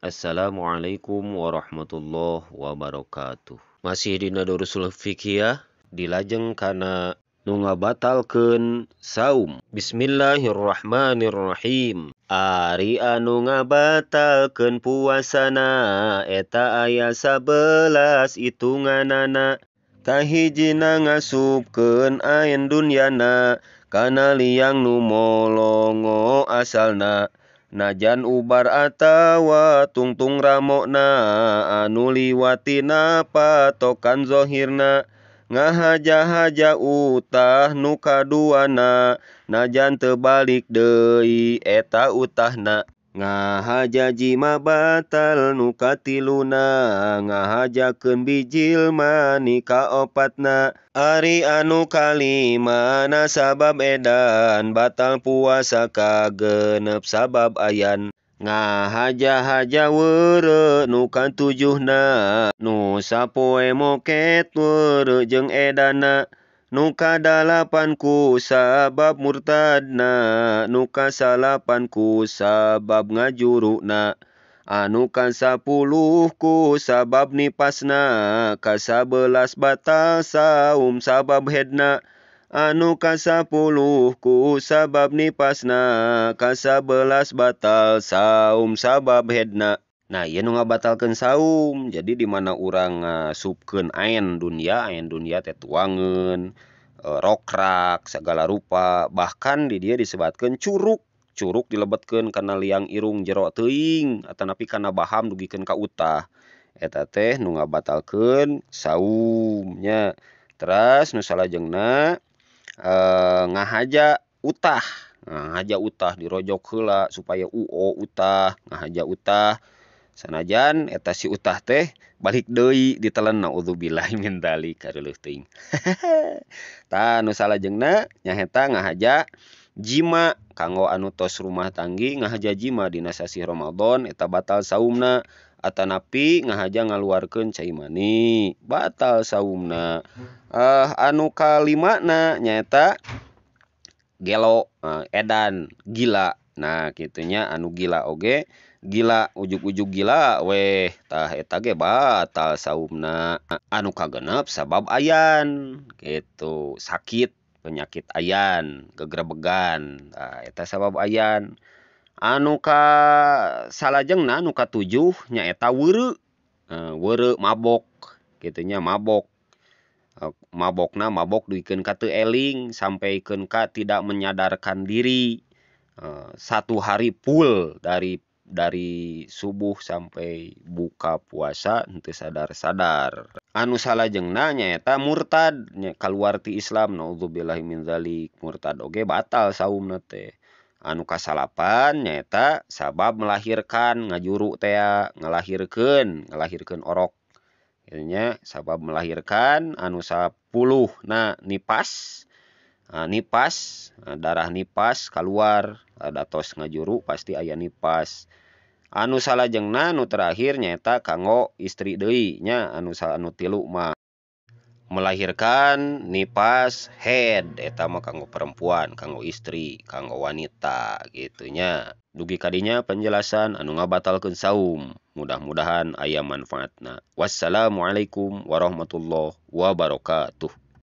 Assalamualaikum warahmatullahi wabarakatuh. Masih dina Durusul Fiqhiyah dilajeng kana nu ngabatalkeun saum. Bismillahirrahmanirrahim. Ari anu ngabatalkeun puasana eta aya 11 itunganana. Kahijina ngasupkeun ain dunyana kana liang nu molongo asalna. Najan ubar atawa tungtung ramona anu liwatina patokan zohirna. Ngahaja-haja utah nu kaduana najan teu balik deui eta utahna. Ngahaja jima batal nu katiluna ngahajakeun bijil mani kaopatna. Ari anu kalimana sabab edan batal puasa kagenep sabab ayan. Ngahaja-haja weureu nu katujuhna nu sapoe moket weureu jeung edana. Nu kadalapan ku sabab murtadna nu kasalapan ku sabab ngajuruna. Anu kasapuluh ku sabab nipasna ka-11 batal saum sabab hedna. Anu kasapuluh ku sabab nipasna ka-11 batal saum sabab hedna. Nah, ieu nu ngabatalkeun saum. Jadi di mana urang ngasupkeun ain dunya teh tuangeun, rokrak sagala rupa, bahkan di dieu disebatkeun curug. Curug dilebetkeun kana liang irung jero teuing atanapi kana baham dugikeun ka utah. Eta teh nu ngabatalkeun saum nya. Teras nu salajengna ngahaja utah. Ngahaja utah dirojok heula supaya utah, ngahaja utah. Sanajan eta si utah teh balik deui ditelen naudzubillahi min dzalik kareuleuk teuing. Tah nu salajengna nyaeta ngahaja jima kanggo anu tos rumah tanggi ngahaja jima dina sasi Ramadan eta batal saumna. Atanapi ngahaja ngaluarkeun cai mani batal saumna. Anu kalimana nyaeta gelo, edan, gila. Nah kitu nya anu gila oge. Gila ujug-ujug gila weh tah eta ge batal saumna. Anu kagenep sabab ayan gitu, sakit penyakit ayan, gegrebegan. Tah eta sabab ayan. Anu ka salajengna anu katujuh nyaeta weureu. Weureu mabok kitu nya mabok. Mabokna mabok duikeun ka teu eling sampaikeun ka tidak menyadarkan diri. 1 hari full dari subuh sampai buka puasa henteu sadar-sadar. Anu salajengna nyaeta murtad, kaluar ti Islam, naudzubillahi min dzalik. Murtad oge batal saumna teh. Anu kasalapan nyaeta sabab melahirkan, ngajuru teh ngalahirkeun orok. Kitu nya sabab melahirkan. Anu 10 na nipas. Nipas, darah nipas kaluar, datos ngajuru pasti aya nipas. Anu salajengna nu terakhir nyaeta kanggo istri deui nya anu 3 mah melahirkan, nipas, head eta mah kanggo perempuan, kanggo istri, kanggo wanita gitu nya. Dugi kadinya penjelasan anu ngabatalkeun saum. Mudah-mudahan aya manfaatna. Wassalamualaikum warahmatullahi wabarakatuh.